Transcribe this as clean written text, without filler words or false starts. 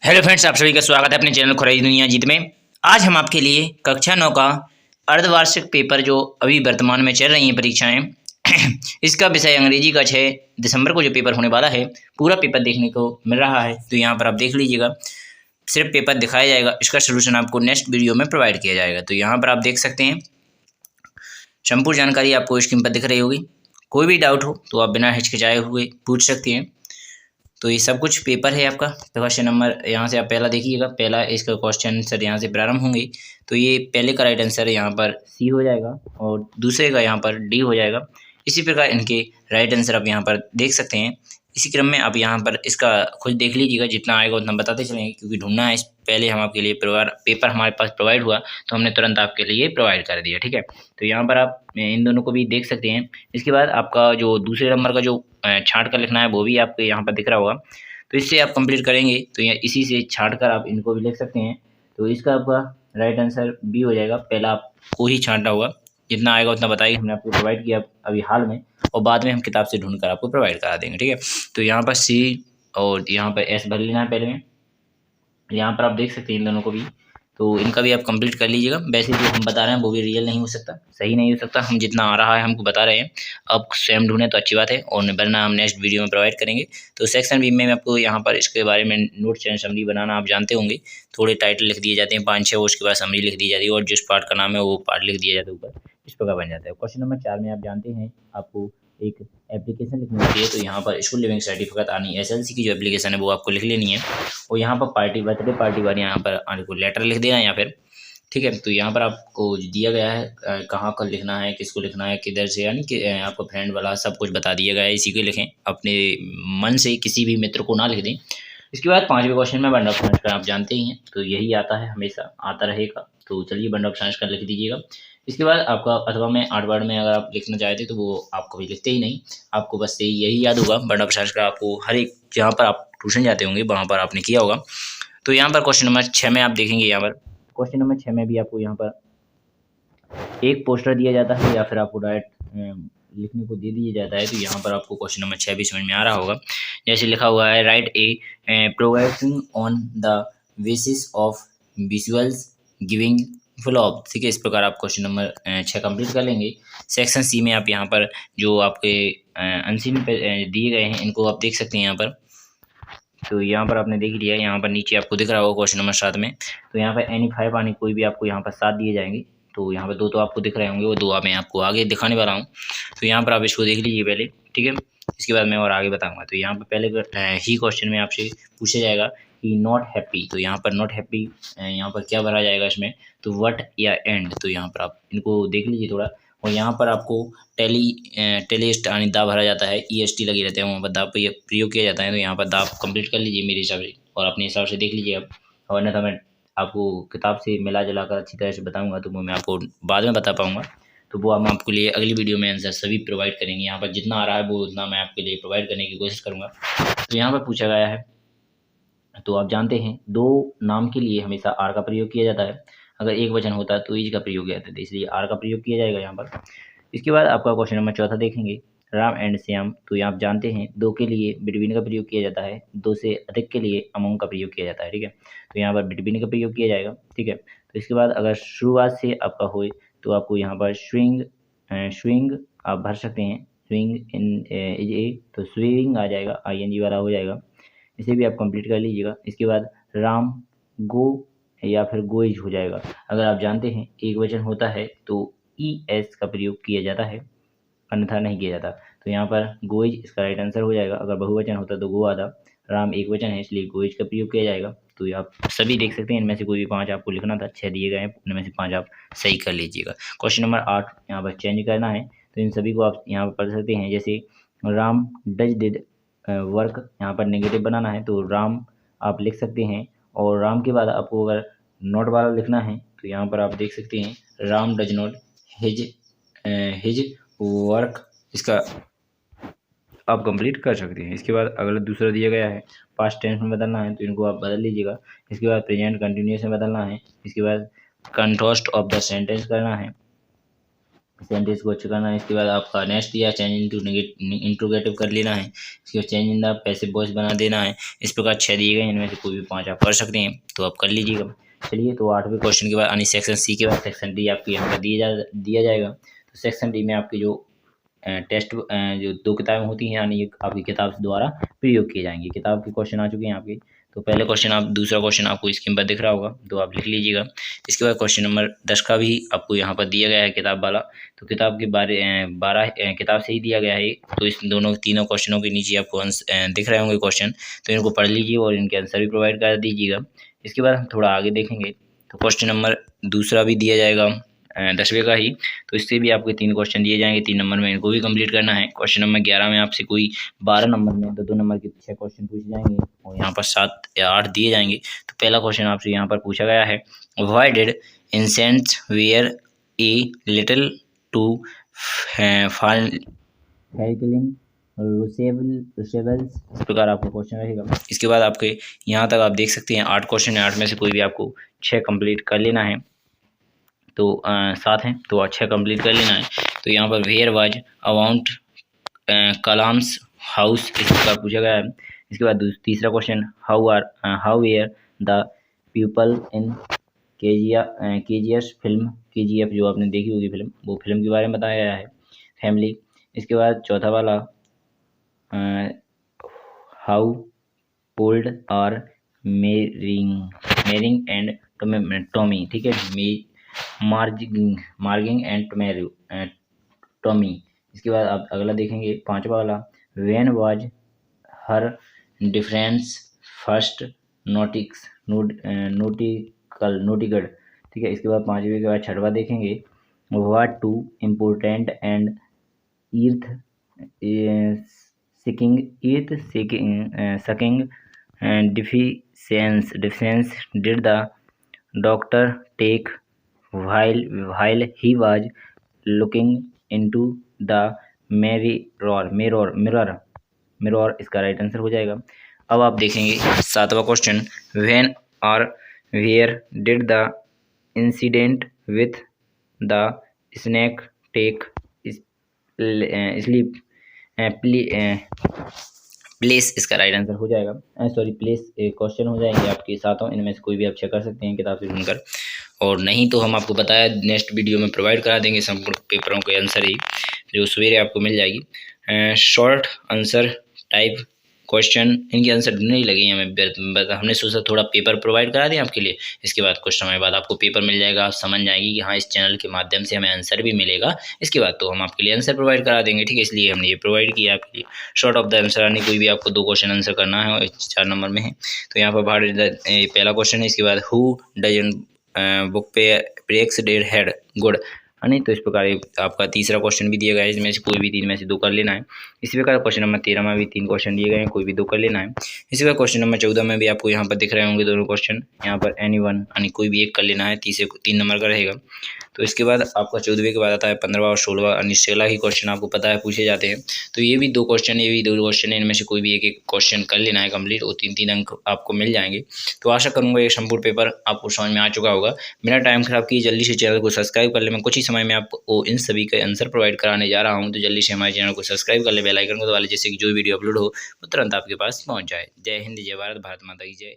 Hello friends, आप सभी का स्वागत है अपने चैनल खुराई दुनिया जीत में। आज हम आपके लिए कक्षा 9 का अर्धवार्षिक पेपर जो अभी वर्तमान में चल रही हैं परीक्षाएं इसका विषय अंग्रेजी का 6 दिसंबर को जो पेपर होने वाला है, पूरा पेपर देखने को मिल रहा है। तो यहाँ पर आप देख लीजिएगा, सिर्फ पेपर दिखाया जाएगा, इसका सोल्यूशन आपको नेक्स्ट वीडियो में प्रोवाइड किया जाएगा। तो यहाँ पर आप देख सकते हैं, संपूर्ण जानकारी आपको स्क्रीन पर दिख रही होगी। कोई भी डाउट हो तो आप बिना हिचकिचाए हुए पूछ सकते हैं। तो ये सब कुछ पेपर है आपका। तो क्वेश्चन नंबर यहाँ से आप पहला देखिएगा, पहला इसका क्वेश्चन आंसर यहाँ से प्रारंभ होंगे। तो ये पहले का राइट आंसर यहाँ पर सी हो जाएगा और दूसरे का यहाँ पर डी हो जाएगा। इसी प्रकार इनके राइट आंसर आप यहाँ पर देख सकते हैं। इसी क्रम में आप यहाँ पर इसका खुद देख लीजिएगा, जितना आएगा उतना बताते चलेंगे, क्योंकि ढूंढना है। इस पहले हम आपके लिए पेपर हमारे पास प्रोवाइड हुआ तो हमने तुरंत आपके लिए प्रोवाइड कर दिया, ठीक है। तो यहाँ पर आप इन दोनों को भी देख सकते हैं। इसके बाद आपका जो दूसरे नंबर का जो छांट कर लिखना है वो भी आपको यहाँ पर दिख रहा होगा। तो इससे आप कंप्लीट करेंगे तो यहाँ इसी से छांट कर आप इनको भी लिख सकते हैं। तो इसका आपका राइट आंसर बी हो जाएगा। पहला आपको ही छांटना होगा, जितना आएगा उतना बताइए, हमने आपको प्रोवाइड किया अभी हाल में, और बाद में हम किताब से ढूंढ कर आपको प्रोवाइड करा देंगे, ठीक है। तो यहाँ पर सी और यहाँ पर एस भर लेना है पहले में। यहाँ पर आप देख सकते हैं इन दोनों को भी, तो इनका भी आप कंप्लीट कर लीजिएगा। वैसे जो हम बता रहे हैं वो भी रियल नहीं हो सकता, सही नहीं हो सकता। हम जितना आ रहा है हमको बता रहे हैं, अब स्वयं ढूंढें तो अच्छी बात है, और वरना हम नेक्स्ट वीडियो में प्रोवाइड करेंगे। तो सेक्शन बी में आपको यहाँ पर इसके बारे में नोट्स एंड समरी बनाना आप जानते होंगे। थोड़े टाइटल लिख दिए जाते हैं 5-6, उसके बाद समरी लिख दी जाती है, और जिस पार्ट का नाम है वो पार्ट लिख दिया जाता है ऊपर, इस प्रकार बन जाता है। क्वेश्चन नंबर 4 में आप जानते हैं आपको एक एप्लीकेशन लिखनी होती है। तो यहाँ पर स्कूल लिविंग सर्टिफिकेट आनी एसएलसी की जो एप्लीकेशन है वो आपको लिख लेनी है, और यहाँ पर पार्टी बर्थडे पार्टी वाली यहाँ पर आपको लेटर लिख देना है या फिर, ठीक है। तो यहाँ पर आपको दिया गया है कहाँ कर लिखना है, किसको लिखना है, किधर से, यानी कि आपको फ्रेंड वाला सब कुछ बता दिया गया है। इसी को लिखें, अपने मन से किसी भी मित्र को ना लिख दें। इसके बाद 5वें क्वेश्चन में बंड ऑफ संस्कार आप जानते ही हैं, तो यही आता है, हमेशा आता रहेगा। तो चलिए बंड ऑफ संस्कार लिख दीजिएगा। इसके बाद आपका अथवा में 8 वर्ड में अगर आप लिखना चाहते तो वो आप कभी लिखते ही नहीं, आपको बस यही याद होगा। बंड ऑफ संस्कार आपको हर एक, जहाँ पर आप ट्यूशन जाते होंगे वहाँ पर आपने किया होगा। तो यहाँ पर क्वेश्चन नंबर 6 में आप देखेंगे, यहाँ पर क्वेश्चन नंबर 6 में भी आपको यहाँ पर एक पोस्टर दिया जाता है या फिर आपको डायरेक्ट लिखने को दे दिया जाता है। तो यहाँ पर आपको क्वेश्चन नंबर 6 भी समझ में आ रहा होगा। जैसे लिखा हुआ है, right A progressing on the basis of visuals giving full of, ठीक है। इस प्रकार आप क्वेश्चन नंबर 6 कंप्लीट कर लेंगे। सेक्शन सी में आप यहाँ पर जो आपके अनसीन पे दिए गए हैं इनको आप देख सकते हैं यहाँ पर। तो यहाँ पर आपने देख लिया, यहाँ पर नीचे आपको दिख रहा होगा क्वेश्चन नंबर 7 में। तो यहाँ पर एनी 5 आने कोई भी आपको यहाँ पर 7 दिए जाएंगे। तो यहाँ पर 2 तो आपको दिख रहे होंगे, वो 2 मैं आपको आगे दिखाने वाला हूँ। तो यहाँ पर आप इसको देख लीजिए पहले, ठीक है। इसके बाद मैं और आगे बताऊँगा। तो यहाँ पर पहले ही क्वेश्चन में आपसे पूछा जाएगा कि नॉट हैप्पी। तो यहाँ पर नॉट हैप्पी यहाँ पर क्या भरा जाएगा इसमें, तो व्हाट या एंड। तो यहाँ पर आप इनको देख लीजिए थोड़ा। और यहाँ पर आपको टेलीस्ट यानी दा भरा जाता है, EST लगे रहते हैं, वहाँ पर दा प्रयोग किया जाता है। तो यहाँ पर दा कंप्लीट कर लीजिए मेरे हिसाब से, और अपने हिसाब से देख लीजिए आप। और अन्यथा मैं आपको किताब से मिला जुला कर अच्छी तरह से बताऊँगा, तो वो मैं आपको बाद में बता पाऊँगा। तो वो हम आपके लिए अगली वीडियो में आंसर सभी प्रोवाइड करेंगे। यहाँ पर जितना आ रहा है वो उतना मैं आपके लिए प्रोवाइड करने की कोशिश करूँगा। तो यहाँ पर पूछा गया है, तो आप जानते हैं 2 नाम के लिए हमेशा आर का प्रयोग किया जाता है। अगर एक वचन होता है तो इज का प्रयोग किया जाता है, इसलिए आर का प्रयोग किया जाएगा यहाँ पर। इसके बाद आपका क्वेश्चन नंबर 4 देखेंगे, राम एंड श्याम। तो यहाँ आप जानते हैं 2 के लिए बिटवीन का प्रयोग किया जाता है, 2 से अधिक के लिए अमंग का प्रयोग किया जाता है, ठीक है। तो यहाँ पर बिटवीन का प्रयोग किया जाएगा, ठीक है। तो इसके बाद अगर शुरुआत से आपका हो तो आपको यहाँ पर स्विंग आप भर सकते हैं, स्विंग इन इज ए, तो स्विंग आ जाएगा, ING वाला हो जाएगा। इसे भी आप कंप्लीट कर लीजिएगा। इसके बाद राम गो या फिर गोइज हो जाएगा। अगर आप जानते हैं एक वचन होता है तो ES का प्रयोग किया जाता है, अन्यथा नहीं किया जाता। तो यहाँ पर गोइज इसका राइट आंसर हो जाएगा। अगर बहुवचन होता तो गो आता, राम एक वचन है इसलिए गोइज का प्रयोग किया जाएगा। तो आप सभी देख सकते हैं, इनमें से कोई भी 5 आपको लिखना था, 6 दिए गए हैं, इनमें से 5 आप सही कर लीजिएगा। क्वेश्चन नंबर 8 यहाँ पर चेंज करना है, तो इन सभी को आप यहाँ पर पढ़ सकते हैं। जैसे राम डज डिड वर्क, यहाँ पर नेगेटिव बनाना है तो राम आप लिख सकते हैं, और राम के बाद आपको अगर नॉट वाला लिखना है तो यहाँ पर आप देख सकते हैं Ram does not his work, इसका आप कंप्लीट कर सकते हैं। इसके बाद अगला दूसरा दिया गया है पास्ट टेंस में बदलना है, तो इनको आप बदल लीजिएगा। इसके बाद प्रेजेंट कंटिन्यूस में बदलना है। इसके बाद कंट्रास्ट ऑफ द सेंटेंस करना है। सेंटेंस को अच्छा करना है। इसके बाद आपका नेक्स्ट दिया चेंज इनटू इंट्रोगेटिव कर लेना है। इसके बाद change in the passive voice बना देना है। इस प्रकार 6 दिए गए, इनमें से कोई भी 5 आप कर सकते हैं, तो आप कर लीजिएगा। चलिए, तो 8वें क्वेश्चन के बाद यानी सेक्शन सी के बाद सेक्शन डी आपके यहाँ पर दिया जाएगा। तो सेक्शन डी में आपकी जो टेस्ट जो 2 किताबें होती हैं, यानी एक आपकी किताब द्वारा प्रयोग किए जाएंगे। किताब के क्वेश्चन आ चुके हैं आपके। तो पहले क्वेश्चन दूसरा क्वेश्चन आपको स्क्रीन पर दिख रहा होगा, तो आप लिख लीजिएगा। इसके बाद क्वेश्चन नंबर 10 का भी आपको यहाँ पर दिया गया है किताब वाला। तो किताब के 12 किताब से ही दिया गया है। तो इस तीनों क्वेश्चनों के नीचे आपको दिख रहे होंगे क्वेश्चन, तो इनको पढ़ लीजिए और इनके आंसर भी प्रोवाइड कर दीजिएगा। इसके बाद हम थोड़ा आगे देखेंगे, तो क्वेश्चन नंबर दूसरा भी दिया जाएगा 10वें का ही। तो इससे भी आपके 3 क्वेश्चन दिए जाएंगे, 3 नंबर में इनको भी कंप्लीट करना है। क्वेश्चन नंबर 11 में आपसे कोई 12 नंबर में 2 नंबर के 6 क्वेश्चन पूछे जाएंगे और यहाँ पर 7 या 8 दिए जाएंगे। तो पहला क्वेश्चन आपसे यहाँ पर पूछा गया है, why did ancients were a little too reusables. इस प्रकार आपका क्वेश्चन रहेगा। इसके बाद आपके यहाँ तक आप देख सकते हैं 8 क्वेश्चन है, 8 में से कोई भी आपको 6 कंप्लीट कर लेना है। तो 7 हैं, तो अच्छा कंप्लीट कर लेना है। तो यहाँ पर where was about Kalam's house, इस प्रकार पूछा गया है। इसके बाद तीसरा question, how were the people in KGF film, KGF जो आपने देखी होगी फिल्म, वो फिल्म के बारे में बताया गया है। फैमिली। इसके बाद चौथा वाला, how old are Mering and Tommy, ठीक है, मार्गिंग एंड टॉमी। इसके बाद आप अगला देखेंगे 5वां वाला, when was her difference first nautical, ठीक है। इसके बाद 5वें के बाद 6वां देखेंगे, what two important and earth shaking differences did the doctor take while he was looking into the mirror, इसका राइट आंसर हो जाएगा। अब आप देखेंगे 7वां question, when or where did the incident with the snake take place, इसका right answer हो जाएगा। प्लेस क्वेश्चन हो जाएंगे आपके 7, इनमें से कोई भी आप चेक कर सकते हैं किताब से ढूंढकर, और नहीं तो हम आपको बताया नेक्स्ट वीडियो में प्रोवाइड करा देंगे संपूर्ण पेपरों के आंसर ही, जो सवेरे आपको मिल जाएगी। शॉर्ट आंसर टाइप क्वेश्चन, इनके आंसर ढूंढने ही लगे हैं हमें, हमने सोचा थोड़ा पेपर प्रोवाइड करा दें आपके लिए। इसके बाद कुछ समय बाद आपको पेपर मिल जाएगा, आप समझ जाएंगे कि हाँ इस चैनल के माध्यम से हमें आंसर भी मिलेगा। इसके बाद तो हम आपके लिए आंसर प्रोवाइड करा देंगे, ठीक है, इसलिए हमने ये प्रोवाइड किया आपके लिए। शॉर्ट ऑफ द आंसर, यानी कोई भी आपको 2 क्वेश्चन आंसर करना है, 4 नंबर में है। तो यहाँ पर पहला क्वेश्चन है। इसके बाद हु डजंट बुक पे ब्रेक्स डेड हेड गुड, नहीं, तो इस प्रकार आपका तीसरा क्वेश्चन भी दिया गया है, इसमें से कोई भी 3 में से 2 कर लेना है। इसी प्रकार क्वेश्चन नंबर 13 में भी 3 क्वेश्चन दिए गए हैं, कोई भी 2 कर लेना है। इसी प्रकार क्वेश्चन नंबर 14 में भी आपको यहाँ पर दिख रहे होंगे दोनों क्वेश्चन, यहाँ पर एनीवन, यानी कोई भी एक कर लेना है, 3 नंबर का रहेगा। तो इसके बाद आपका 14वें के बाद आता है 15वां और 16वां, यानी 16 ही क्वेश्चन आपको पता है पूछे जाते हैं। तो ये भी 2 क्वेश्चन है, इनमें से कोई भी एक क्वेश्चन कर लेना है कंप्लीट, और 3-3 अंक आपको मिल जाएंगे। तो आशा करूँगा ये संपूर्ण पेपर आपको समझ में आ चुका होगा। बिना टाइम खराब किए जल्दी से चैनल को सब्सक्राइब कर ले। मैं कुछ ही समय में आपको इन सभी के आंसर प्रोवाइड कराने जा रहा हूं, तो जल्दी से हमारे चैनल को सब्सक्राइब कर ले, बेल आइकन को दबा ले, जिससे कि जो वीडियो अपलोड हो वो तुरंत आपके पास पहुंच जाए। जय हिंद, जय भारत, भारत माता की जय।